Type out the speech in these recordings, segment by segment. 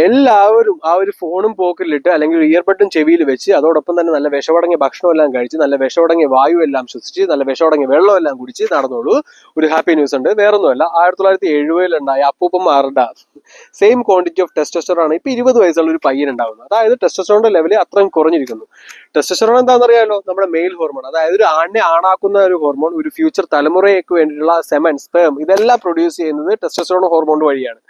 എല്ലാവരും ആ ഒരു ഫോണും പോക്കറ്റിലിട്ട് അല്ലെങ്കിൽ ഇയർബഡും ചെവിയിൽ വെച്ച് അതോടൊപ്പം തന്നെ നല്ല വിഷമടങ്ങിയ ഭക്ഷണമെല്ലാം കഴിച്ച് നല്ല വിഷമടങ്ങിയ വായു എല്ലാം ശ്വസിച്ച് നല്ല വിഷമടങ്ങിയ വെള്ളം എല്ലാം കുടിച്ച് നടന്നോളൂ. ഒരു ഹാപ്പി ന്യൂസ് ഉണ്ട്, വേറൊന്നുമല്ല. 1970 അപ്പൂപ്പന്മാരുടെ സെയിം ക്വാണ്ടിറ്റി ഓഫ് ടെസ്റ്റോസ്റ്ററോൺ ഇപ്പൊ 20 വയസ്സുള്ള ഒരു പയ്യൻ ഉണ്ടാവുന്നത്. അതായത് ടെസ്റ്റോസ്റ്ററോണിന്റെ ലെവൽ അത്രയും കുറഞ്ഞിരിക്കുന്നു. ടെസ്റ്റോസ്റ്ററോൺ എന്താണെന്നറിയാലോ, നമ്മുടെ മെയിൽ ഹോർമോൺ. അതായത് ഒരു ആണിനെ ആണാക്കുന്ന ഒരു ഹോർമോൺ. ഒരു ഫ്യൂച്ചർ തലമുറയ്ക്ക് വേണ്ടിയിട്ടുള്ള സെമൻ, സ്പേം ഇതെല്ലാം പ്രൊഡ്യൂസ് ചെയ്യുന്നത് ടെസ്റ്റോസ്റ്ററോൺ ഹോർമോൺ വഴിയാണ്.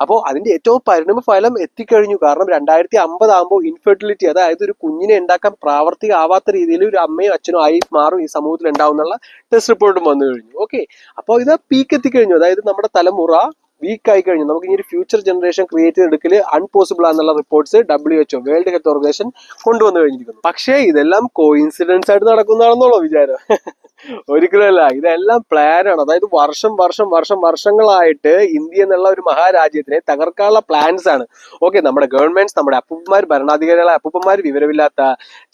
അപ്പോൾ അതിന്റെ ഏറ്റവും പരിണാമ ഫലം എത്തിക്കഴിഞ്ഞു. കാരണം 2050 ആകുമ്പോൾ ഇൻഫെർട്ടിലിറ്റി, അതായത് ഒരു കുഞ്ഞിനെ ഉണ്ടാക്കാൻ പ്രാവർത്തികമാവാത്ത രീതിയിൽ ഒരു അമ്മയും അച്ഛനും ആയി മാറും ഈ സമൂഹത്തിൽ ഉണ്ടാവുന്നുള്ള ടെസ്റ്റ് റിപ്പോർട്ടും വന്നു കഴിഞ്ഞു. ഓക്കെ, അപ്പോൾ ഇത് പീക്ക് എത്തിക്കഴിഞ്ഞു. അതായത് നമ്മുടെ തലമുറ വീക്ക് ആയി കഴിഞ്ഞു. നമുക്ക് ഇനി ഒരു ഫ്യൂച്ചർ ജനറേഷൻ ക്രിയേറ്റ് ചെയ്തെടുക്കല് അൺപോസിബിൾ ആണെന്നുള്ള reports WHO, world health organisation കൊണ്ടുവന്നു കഴിഞ്ഞിരിക്കുന്നു. പക്ഷേ ഇതെല്ലാം കോയിൻസിഡൻസ് ആയിട്ട് നടക്കുന്നതാണെന്നുള്ളോ വിചാരം? ഒരിക്കലല്ല, ഇതെല്ലാം പ്ലാനാണ്. അതായത് വർഷങ്ങളായിട്ട് ഇന്ത്യ എന്നുള്ള ഒരു മഹാരാജ്യത്തിനെ തകർക്കാനുള്ള പ്ലാൻസ് ആണ്. ഓക്കെ, നമ്മുടെ ഗവൺമെന്റ്സ്, നമ്മുടെ അപ്പൂപ്പന്മാർ, ഭരണാധികാരികളെ അപ്പൂപ്പന്മാർ, വിവരമില്ലാത്ത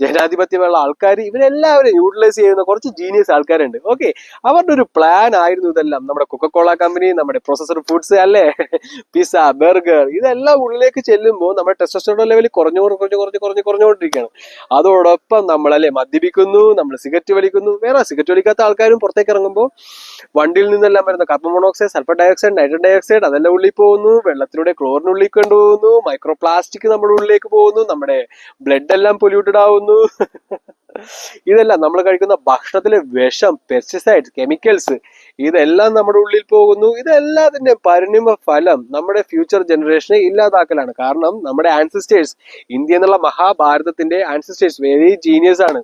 ജനാധിപത്യമുള്ള ആൾക്കാർ, ഇവരെല്ലാവരും യൂട്ടിലൈസ് ചെയ്യുന്ന കുറച്ച് ജീനിയസ് ആൾക്കാരുണ്ട്. ഓക്കെ, അവരുടെ ഒരു പ്ലാൻ ആയിരുന്നു ഇതെല്ലാം. നമ്മുടെ കൊക്കക്കോള കമ്പനി, നമ്മുടെ പ്രോസസ്ഡ് ഫുഡ്സ് അല്ലേ, പിസ്സ, ബർഗർ, ഇതെല്ലാം ഉള്ളിലേക്ക് ചെല്ലുമ്പോൾ നമ്മുടെ ടെസ്റ്റോസ്റ്ററോൺ ലെവൽ കുറഞ്ഞുകൊണ്ടിരിക്കുകയാണ്. അതോടൊപ്പം നമ്മളല്ലേ മദ്യപിക്കുന്നു, നമ്മൾ സിഗരറ്റ് വലിക്കുന്നു. വേറെ സിഗരറ്റ് വലിക്കാത്ത ആൾക്കാരും പുറത്തേക്ക് ഇറങ്ങുമ്പോൾ വണ്ടിയിൽ നിന്നെല്ലാം വരുന്ന carbon monoxide, sulphur dioxide, nitrogen dioxide അതെല്ലാം ഉള്ളിൽ പോകുന്നു. വെള്ളത്തിലൂടെ ക്ലോറിനുള്ളിൽ കൊണ്ടുപോകുന്നു. മൈക്രോ പ്ലാസ്റ്റിക് നമ്മുടെ ഉള്ളിലേക്ക് പോകുന്നു. നമ്മുടെ ബ്ലഡ് എല്ലാം പൊല്യൂട്ടഡ് ആവുന്നു. ഇതെല്ലാം നമ്മൾ കഴിക്കുന്ന ഭക്ഷണത്തിലെ വിഷം, പെസ്റ്റിസൈഡ്സ്, കെമിക്കൽസ് ഇതെല്ലാം നമ്മുടെ ഉള്ളിൽ പോകുന്നു. ഇതെല്ലാത്തിന്റെ പരിണിത ഫലം നമ്മുടെ ഫ്യൂച്ചർ ജനറേഷനെ ഇല്ലാതാക്കലാണ്. കാരണം നമ്മുടെ ആൻസിസ്റ്റേഴ്സ്, ഇന്ത്യ എന്നുള്ള മഹാഭാരതത്തിന്റെ ആൻസിസ്റ്റേഴ്സ് വെരി ജീനിയസ് ആണ്.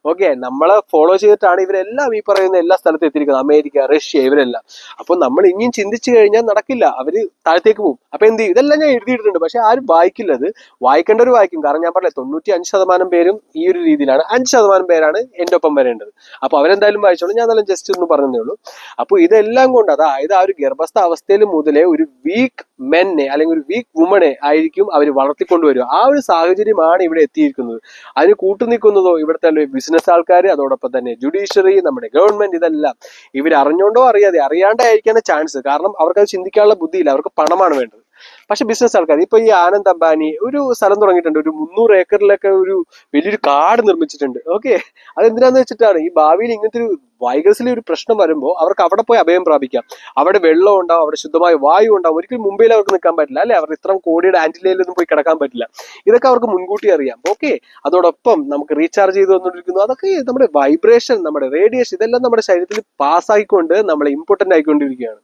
ഓക്കെ, നമ്മളെ ഫോളോ ചെയ്തിട്ടാണ് ഇവരെല്ലാം ഈ പറയുന്ന എല്ലാ സ്ഥലത്തും എത്തിയിരിക്കുന്നത്. അമേരിക്ക, റഷ്യ, ഇവരെല്ലാം. അപ്പൊ നമ്മൾ ഇനിയും ചിന്തിച്ചു കഴിഞ്ഞാൽ നടക്കില്ല, അവര് താഴത്തേക്ക് പോകും. അപ്പൊ എന്ത് ചെയ്യും? ഇതെല്ലാം ഞാൻ എഴുതിയിട്ടുണ്ട്, പക്ഷെ ആരും വായിക്കില്ല. അത് വായിക്കേണ്ടവർ വായിക്കും. കാരണം ഞാൻ പറഞ്ഞില്ലേ, 95% പേരും ഈ ഒരു രീതിയിലാണ്. 5% പേരാണ് എന്റെ ഒപ്പം വരേണ്ടത്. അപ്പൊ അവരെന്തായാലും വായിച്ചോളൂ. ഞാൻ എന്നാലും ജസ്റ്റ് ഒന്ന് പറഞ്ഞതേ ഉള്ളൂ. അപ്പൊ ഇതെല്ലാം കൊണ്ട്, അതായത് ആ ഒരു ഗർഭസ്ഥ അവസ്ഥയിൽ മുതലേ ഒരു വീക്ക് മെന്നെ അല്ലെങ്കിൽ ഒരു വീക്ക് വുമണെ ആയിരിക്കും അവർ വളർത്തിക്കൊണ്ടുവരിക. ആ ഒരു സാഹചര്യമാണ് ഇവിടെ എത്തിയിരിക്കുന്നത്. അതിന് കൂട്ടുനിൽക്കുന്നതോ ഇവിടുത്തെ ബിസിനസ് ആൾക്കാർ, അതോടൊപ്പം തന്നെ ജുഡീഷ്യറി, നമ്മുടെ ഗവൺമെന്റ്, ഇതെല്ലാം ഇവർ അറിഞ്ഞോണ്ടോ അറിയാണ്ടായിരിക്കാണ് ചാൻസ്. കാരണം അവർക്ക് അത് ചിന്തിക്കാനുള്ള ബുദ്ധിയില്ല, അവർക്ക് പണമാണ് വേണ്ടത്. പക്ഷെ ബിസിനസ് ആൾക്കാർ, ഇപ്പൊ ഈ ആനന്ദ് അംബാനി ഒരു സ്ഥലം തുടങ്ങിയിട്ടുണ്ട്. ഒരു 300 ഏക്കറിലൊക്കെ ഒരു വലിയൊരു കാട് നിർമ്മിച്ചിട്ടുണ്ട്. ഓക്കെ, അതെന്തിനാന്ന് വെച്ചിട്ടാണ് ഈ ഭാവിയിൽ ഇങ്ങനത്തെ ഒരു വൈകസിലെ ഒരു പ്രശ്നം വരുമ്പോൾ അവർക്ക് അവിടെ പോയി അഭയം പ്രാപിക്കാം. അവിടെ വെള്ളം ഉണ്ടാവും, അവിടെ ശുദ്ധമായ വായു ഉണ്ടാവും. ഒരിക്കലും മുംബൈയിൽ അവർക്ക് നിൽക്കാൻ പറ്റില്ല, അല്ലെ? അവർ ഇത്രയും കോടിയുടെ ആന്റിലയിലൊന്നും പോയി കിടക്കാൻ പറ്റില്ല. ഇതൊക്കെ അവർക്ക് മുൻകൂട്ടി അറിയാം. ഓക്കെ, അതോടൊപ്പം നമുക്ക് റീചാർജ് ചെയ്ത് വന്നുകൊണ്ടിരിക്കുന്നു. അതൊക്കെ നമ്മുടെ വൈബ്രേഷൻ, നമ്മുടെ റേഡിയേഷൻ, ഇതെല്ലാം നമ്മുടെ ശരീരത്തിൽ പാസ്സായിക്കൊണ്ട് നമ്മളെ ഇമ്പോർട്ടന്റ് ആയിക്കൊണ്ടിരിക്കുകയാണ്.